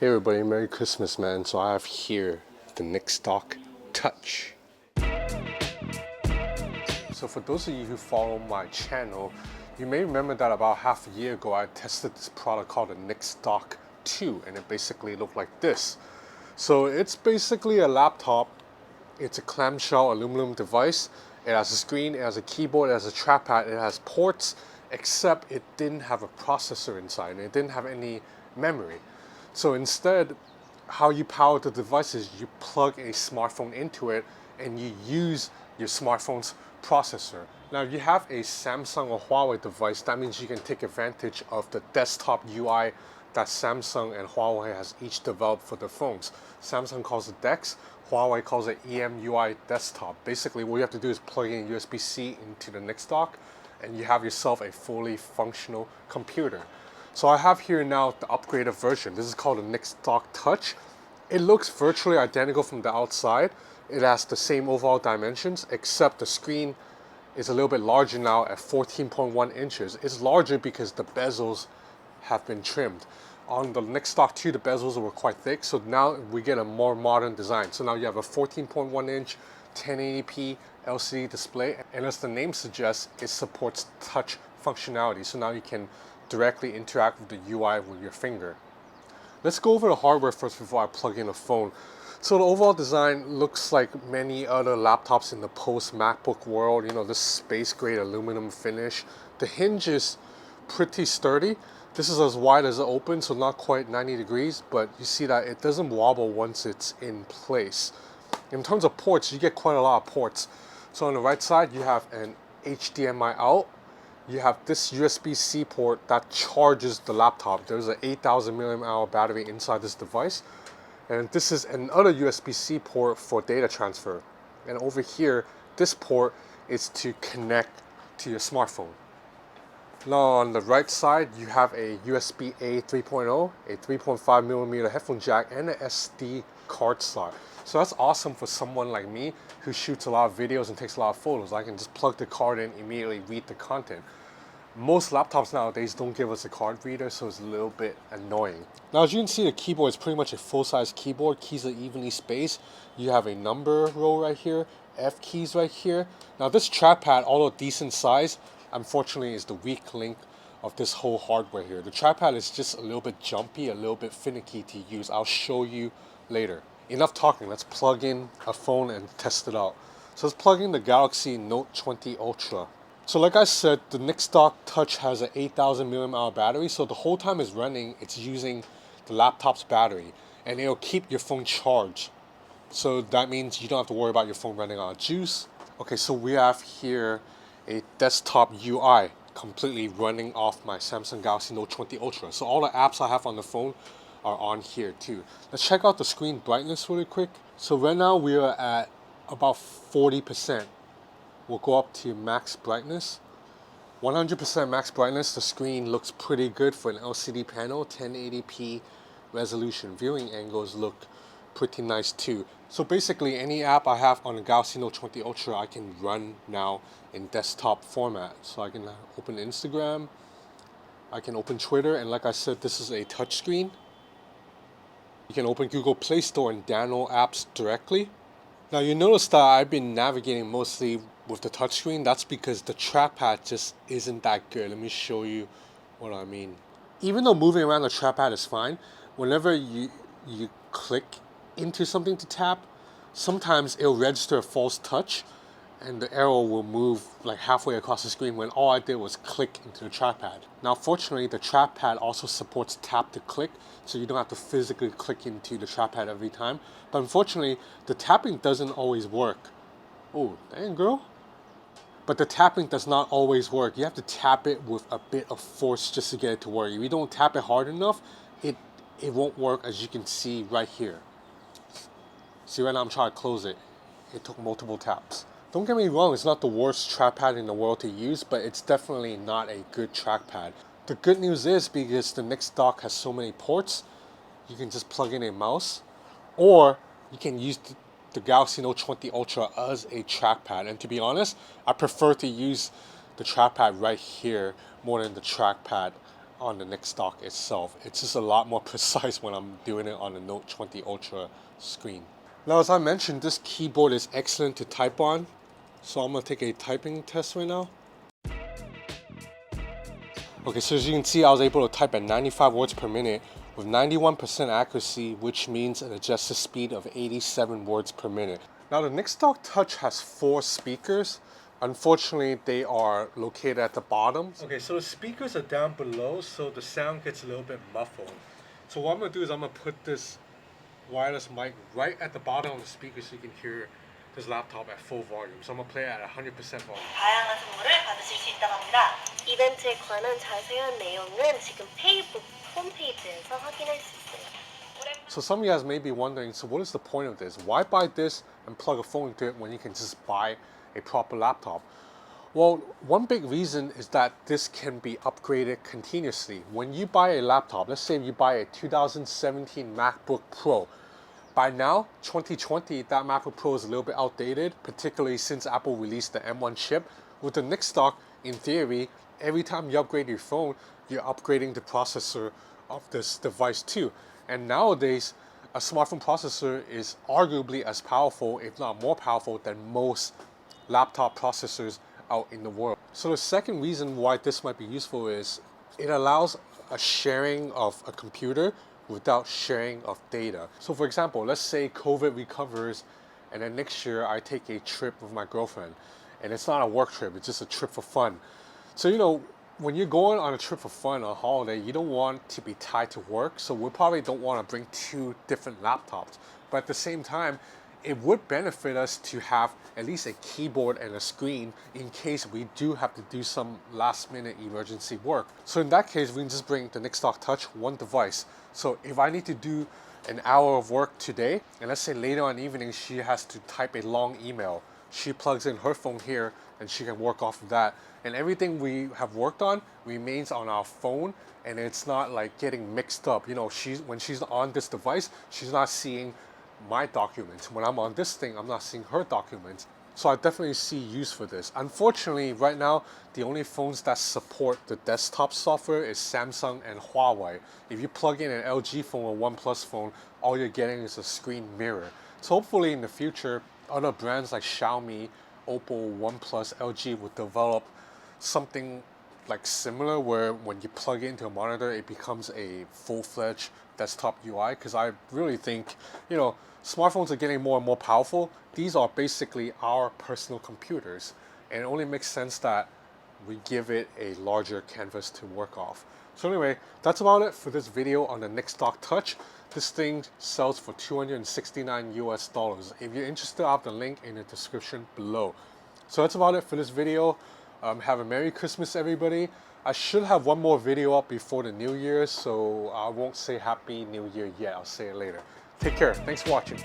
Hey everybody, Merry Christmas, man. So I have here the NexDock Touch. So for those of you who follow my channel, you may remember that about half a year ago I tested this product called the NexDock 2, and it basically looked like this. So it's basically a laptop. It's a clamshell aluminum device. It has a screen, it has a keyboard, it has a trackpad, it has ports, except it didn't have a processor inside and it didn't have any memory. So instead, how you power the device is you plug a smartphone into it and you use your smartphone's processor. Now, if you have a Samsung or Huawei device, that means you can take advantage of the desktop UI that Samsung and Huawei has each developed for their phones. Samsung calls it Dex, Huawei calls it EMUI Desktop. Basically, what you have to do is plug in USB-C into the NexDock and you have yourself a fully functional computer. So I have here now the upgraded version. This is called the NexDock Touch. It looks virtually identical from the outside. It has the same overall dimensions, except the screen is a little bit larger now at 14.1 inches. It's larger because the bezels have been trimmed. On the NexDock 2, the bezels were quite thick, so now we get a more modern design. So now you have a 14.1 inch 1080p LCD display, and as the name suggests, it supports touch functionality. So now you can directly interact with the UI with your finger. Let's go over the hardware first before I plug in a phone. So the overall design looks like many other laptops in the post-MacBook world. You know, this space-grade aluminum finish. The hinge is pretty sturdy. This is as wide as it opens, so not quite 90 degrees, but you see that it doesn't wobble once it's in place. In terms of ports, you get quite a lot of ports. So on the right side, you have an HDMI out. You have this USB-C port that charges the laptop. There's an 8,000 mAh battery inside this device. And this is another USB-C port for data transfer. And over here, this port is to connect to your smartphone. Now on the right side, you have a USB-A 3.0, a 3.5mm headphone jack, and an SD card slot. So that's awesome for someone like me who shoots a lot of videos and takes a lot of photos. I can just plug the card in, immediately read the content. Most laptops nowadays don't give us a card reader, so it's a little bit annoying. Now, as you can see, the keyboard is pretty much a full-size keyboard. Keys are evenly spaced. You have a number row right here, F keys right here. Now, this trackpad, although decent size, unfortunately is the weak link of this whole hardware here. The trackpad is just a little bit jumpy, a little bit finicky to use. I'll show you later. Enough talking, let's plug in a phone and test it out. So let's plug in the Galaxy Note 20 Ultra. So like I said, the NexDock Touch has an 8,000 mAh battery, so the whole time it's running, it's using the laptop's battery, and it'll keep your phone charged. So that means you don't have to worry about your phone running out of juice. Okay, so we have here a desktop UI completely running off my Samsung Galaxy Note 20 Ultra. So all the apps I have on the phone are on here too. Let's check out the screen brightness really quick. So right now we are at about 40%. We'll go up to max brightness. 100% max brightness, the screen looks pretty good for an LCD panel. 1080p resolution. Viewing angles look pretty nice too. So basically any app I have on the Galaxy Note 20 Ultra I can run now in desktop format. So I can open Instagram, I can open Twitter, and like I said, this is a touch screen. You can open Google Play Store and download apps directly. Now you notice that I've been navigating mostly with the touchscreen. That's because the trackpad just isn't that good. Let me show you what I mean. Even though moving around the trackpad is fine, whenever you click into something to tap, sometimes it'll register a false touch and the arrow will move like halfway across the screen when all I did was click into the trackpad. Now fortunately, the trackpad also supports tap to click, so you don't have to physically click into the trackpad every time. But unfortunately, the tapping doesn't always work. Oh, dang girl. But the tapping does not always work. You have to tap it with a bit of force just to get it to work. If you don't tap it hard enough, it won't work, as you can see right here. See, right now I'm trying to close it. It took multiple taps. Don't get me wrong, it's not the worst trackpad in the world to use, but it's definitely not a good trackpad. The good news is, because the NexDock has so many ports, you can just plug in a mouse, or you can use the Galaxy Note 20 Ultra as a trackpad. And to be honest, I prefer to use the trackpad right here more than the trackpad on the NexDock itself. It's just a lot more precise when I'm doing it on the Note 20 Ultra screen. Now, as I mentioned, this keyboard is excellent to type on. So I'm gonna take a typing test right now. Okay, so as you can see, I was able to type at 95 words per minute with 91% accuracy, which means an adjusted speed of 87 words per minute. Now, the NexDock Touch has 4 speakers. Unfortunately, they are located at the bottom. Okay, so the speakers are down below, so the sound gets a little bit muffled. So what I'm gonna do is I'm gonna put this wireless mic right at the bottom of the speaker so you can hear this laptop at full volume. So I'm gonna play it at 100% volume. 다양한 선물을 받으실 수 있다고 합니다. 이벤트에 관한 자세한 내용은 지금 페이북 홈페이지에서 확인할 수 있어요. So some of you guys may be wondering, so what is the point of this? Why buy this and plug a phone into it when you can just buy a proper laptop? Well, one big reason is that this can be upgraded continuously. When you buy a laptop, let's say you buy a 2017 MacBook Pro, by now, 2020, that MacBook Pro is a little bit outdated, particularly since Apple released the M1 chip. With the NexDock, in theory, every time you upgrade your phone, you're upgrading the processor of this device too. And nowadays, a smartphone processor is arguably as powerful, if not more powerful, than most laptop processors out in the world. So the second reason why this might be useful is it allows a sharing of a computer without sharing of data. So for example, let's say COVID recovers and then next year I take a trip with my girlfriend and it's not a work trip, it's just a trip for fun. So when you're going on a trip for fun on a holiday, you don't want to be tied to work, so we probably don't want to bring 2 different laptops. But at the same time, it would benefit us to have at least a keyboard and a screen in case we do have to do some last minute emergency work. So in that case, we can just bring the NexDock Touch, one device. So if I need to do an hour of work today, and let's say later on in the evening, she has to type a long email, she plugs in her phone here and she can work off of that. And everything we have worked on remains on our phone and it's not like getting mixed up. When she's on this device, she's not seeing my documents. When I'm on this thing, I'm not seeing her documents. So I definitely see use for this. Unfortunately, right now, the only phones that support the desktop software is Samsung and Huawei. If you plug in an LG phone or OnePlus phone, all you're getting is a screen mirror. So hopefully in the future, other brands like Xiaomi, Oppo, OnePlus, LG will develop something like similar where when you plug it into a monitor, it becomes a full-fledged desktop UI. Because I really think, smartphones are getting more and more powerful. These are basically our personal computers. And it only makes sense that we give it a larger canvas to work off. So anyway, that's about it for this video on the NexDock Touch. This thing sells for $269 US. If you're interested, I have the link in the description below. So that's about it for this video. Have a Merry Christmas, everybody. I should have one more video up before the New Year, so I won't say Happy New Year yet. I'll say it later. Take care. Thanks for watching.